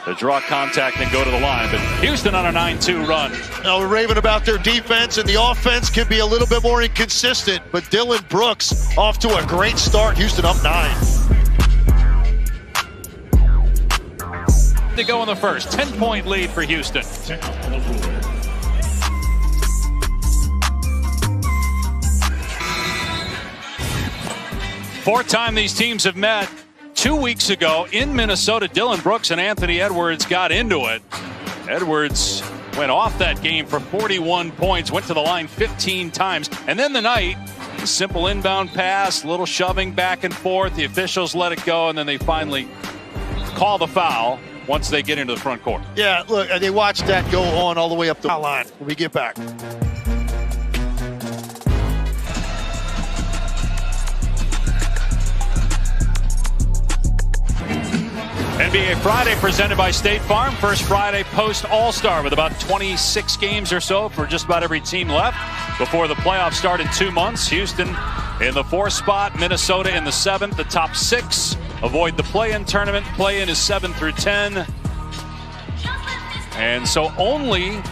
to draw contact and go to the line. But Houston on a 9-2 run. Now we're raving about their defense, and the offense can be a little bit more inconsistent. But Dillon Brooks off to a great start. Houston up 9. To go in the first, 10-point lead for Houston. Fourth time these teams have met. 2 weeks ago in Minnesota, Dillon Brooks and Anthony Edwards got into it. Edwards went off that game for 41 points, went to the line 15 times. And then the night, simple inbound pass, little shoving back and forth. The officials let it go, and then they finally call the foul once they get into the front court. Yeah, look, they watched that go on all the way up the line when we get back. NBA Friday presented by State Farm. First Friday post All-Star with about 26 games or so for just about every team left before the playoffs start in 2 months. Houston in the 4th spot, Minnesota in the 7th. The top 6 avoid the play-in tournament. Play-in is 7 through 10. And so only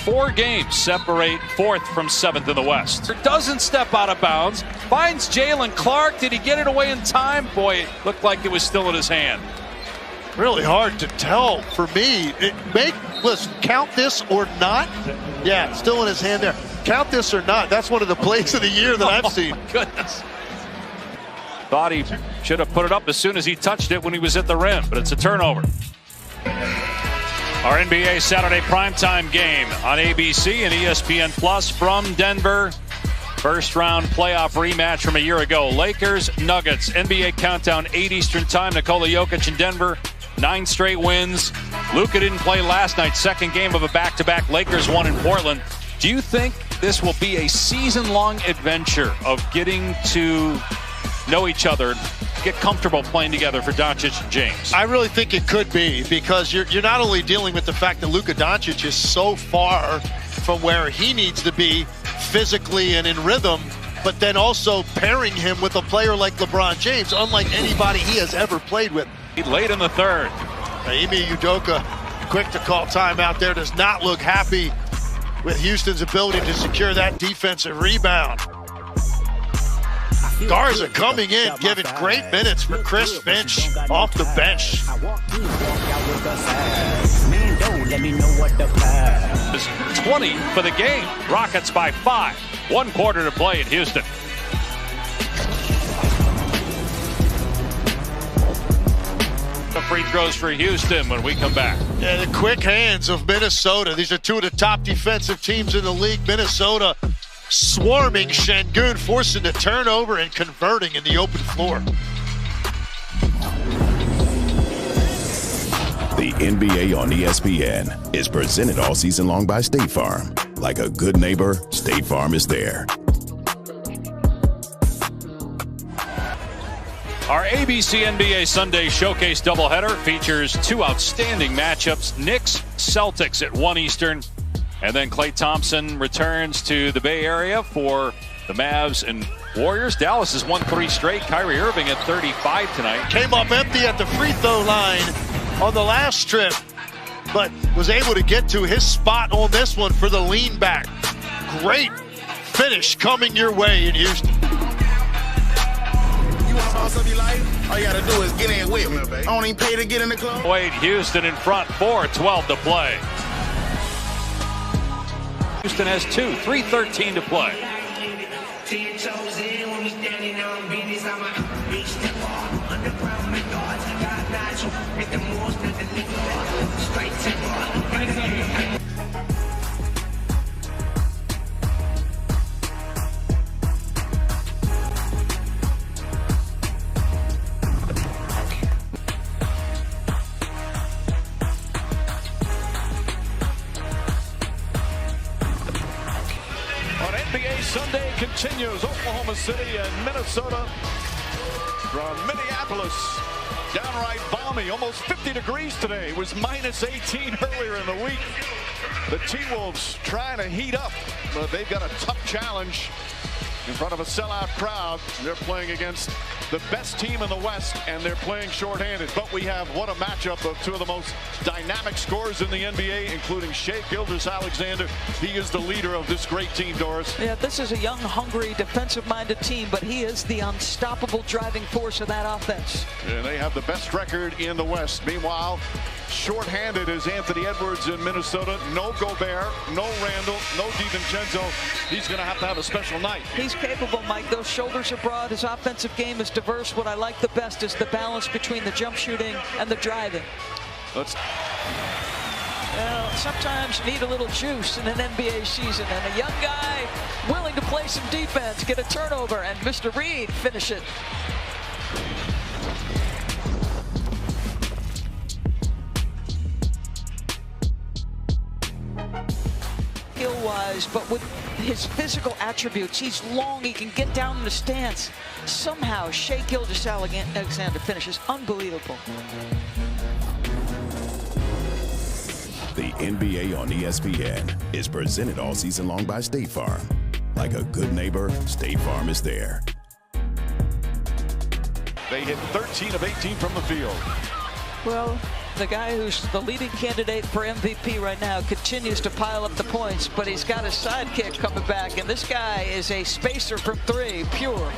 4 games separate 4th from 7th in the West. Doesn't step out of bounds. Finds Jalen Clark. Did he get it away in time? Boy, it looked like it was still in his hand. Really hard to tell for me. Listen, count this or not. Yeah, still in his hand there. Count this or not. That's one of the plays of the year that I've seen. My goodness. Thought he should have put it up as soon as he touched it when he was at the rim, but it's a turnover. Our NBA Saturday primetime game on ABC and ESPN Plus from Denver. First round playoff rematch from a year ago. Lakers, Nuggets, NBA countdown, 8 Eastern time. Nikola Jokic in Denver, 9 straight wins. Luka didn't play last night, second game of a back-to-back. Lakers won in Portland. Do you think this will be a season-long adventure of getting to know each other, get comfortable playing together for Doncic and James? I really think it could be, because you're not only dealing with the fact that Luka Doncic is so far from where he needs to be physically and in rhythm, but then also pairing him with a player like LeBron James, unlike anybody he has ever played with. Late in the third. Ime Udoka, quick to call timeout there, does not look happy with Houston's ability to secure that defensive rebound. Garza coming in, giving great minutes for Chris Finch off the bench. 20 for the game. Rockets by 5. 1 quarter to play in Houston. The free throws for Houston when we come back. Yeah, the quick hands of Minnesota. These are 2 of the top defensive teams in the league. Minnesota swarming Şengün, forcing the turnover and converting in the open floor. The NBA on ESPN is presented all season long by State Farm. Like a good neighbor, State Farm is there. Our ABC NBA Sunday Showcase doubleheader features 2 outstanding matchups. Knicks, Celtics at 1 Eastern. And then Klay Thompson returns to the Bay Area for the Mavs and Warriors. Dallas has won 3 straight. Kyrie Irving at 35 tonight. Came up empty at the free throw line on the last trip, but was able to get to his spot on this one for the lean back. Great finish coming your way in Houston. You want sauce of your life? All you gotta do is get in with me. I don't even pay to get in the club. Wade, Houston in front, 4:12 to play. Houston has 2, 3:13 to play. NBA Sunday continues. Oklahoma City and Minnesota from Minneapolis. Downright balmy, almost 50 degrees today. It was minus 18 earlier in the week. The T-Wolves trying to heat up, but they've got a tough challenge in front of a sellout crowd. They're playing against the best team in the West, and they're playing shorthanded. But we have what a matchup of two of the most dynamic scorers in the NBA, including Shai Gilgeous-Alexander. He is the leader of this great team, Doris. Yeah, this is a young, hungry, defensive-minded team, but he is the unstoppable driving force of that offense. And they have the best record in the West. Meanwhile, shorthanded is Anthony Edwards in Minnesota. No Gobert, no Randall, no DiVincenzo. He's going to have a special night. He's capable, Mike. Those shoulders are broad. His offensive game is diverse. What I like the best is the balance between the jump shooting and the driving. Well, sometimes you need a little juice in an NBA season, and a young guy willing to play some defense, get a turnover, and Mr. Reed finish it. Skill-wise, but with his physical attributes, he's long, he can get down in the stance. Somehow, Shai Gilgeous-Alexander finishes unbelievable. The NBA on ESPN is presented all season long by State Farm. Like a good neighbor, State Farm is there. They hit 13 of 18 from the field. Well, the guy who's the leading candidate for MVP right now continues to pile up the points, but he's got a sidekick coming back, and this guy is a spacer from three, pure.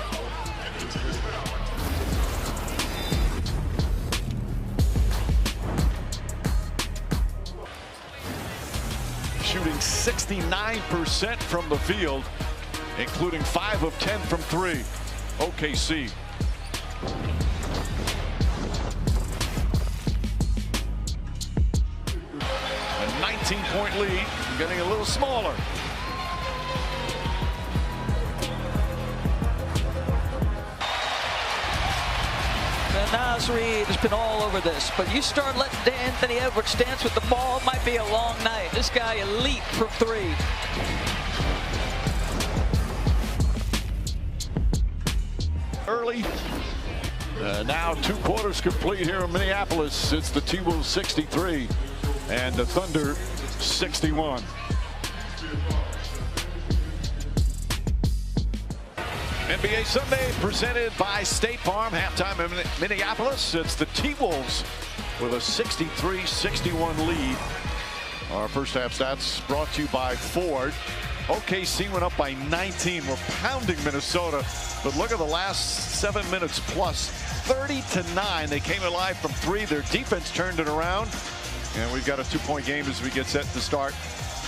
Shooting 69% from the field, including 5 of 10 from 3. OKC. A 19-point lead, getting a little smaller. Naz Reid has been all over this, but you start letting Anthony Edwards dance with the ball, it might be a long night. This guy elite from three. Early. Now 2 quarters complete here in Minneapolis. It's the T-Wolves 63 and the Thunder 61. NBA Sunday presented by State Farm. Halftime in Minneapolis. It's the T-Wolves with a 63-61 lead. Our first half stats brought to you by Ford. OKC went up by 19. We're pounding Minnesota, but look at the last 7 minutes plus. 30-9. They came alive from 3. Their defense turned it around, and we've got a 2-point game as we get set to start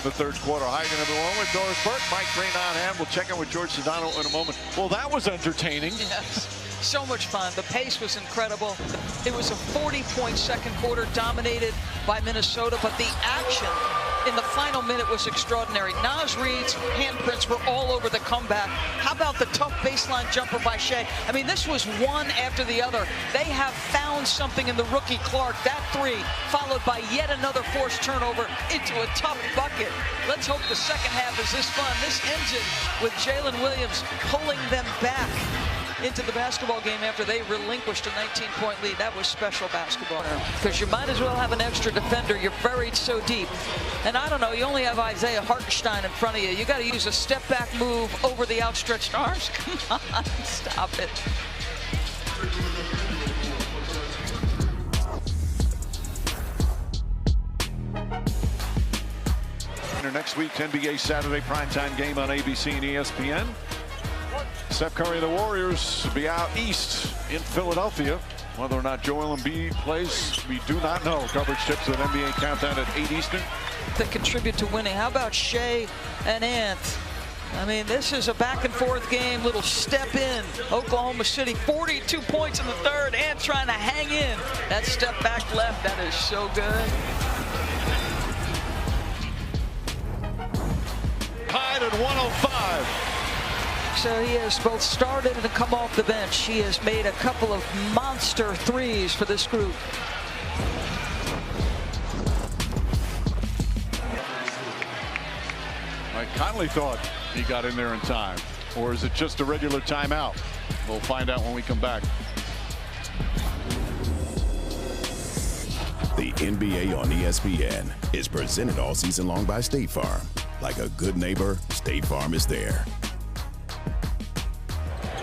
the third quarter. Hi again, everyone. With Doris Burke, Mike Green on hand. We'll check in with George Sedano in a moment. Well, that was entertaining. Yes, so much fun. The pace was incredible. It was a 40-point second quarter dominated by Minnesota, but the action in the final minute was extraordinary. Naz Reid's handprints were all over the comeback. How about the tough baseline jumper by Shai? I mean, this was one after the other. They have found something in the rookie Clark. That 3 followed by yet another forced turnover into a tough bucket. Let's hope the second half is this fun. This ends it with Jalen Williams pulling them back into the basketball game after they relinquished a 19-point lead. That was special basketball. Because you might as well have an extra defender. You're buried so deep. And I don't know, you only have Isaiah Hartenstein in front of you. You got to use a step-back move over the outstretched arms. Come on, stop it. Next week's NBA Saturday primetime game on ABC and ESPN. Steph Curry and the Warriors will be out east in Philadelphia. Whether or not Joel Embiid plays, we do not know. Coverage tips at NBA Countdown at 8 Eastern. That contribute to winning. How about Shai and Ant? I mean, this is a back-and-forth game, little step in. Oklahoma City, 42 points in the third. Ant trying to hang in. That step back left, that is so good. Tied at 105. So he has both started and come off the bench. He has made a couple of monster threes for this group. Conley thought he got in there in time. Or is it just a regular timeout? We'll find out when we come back. The NBA on ESPN is presented all season long by State Farm. Like a good neighbor, State Farm is there.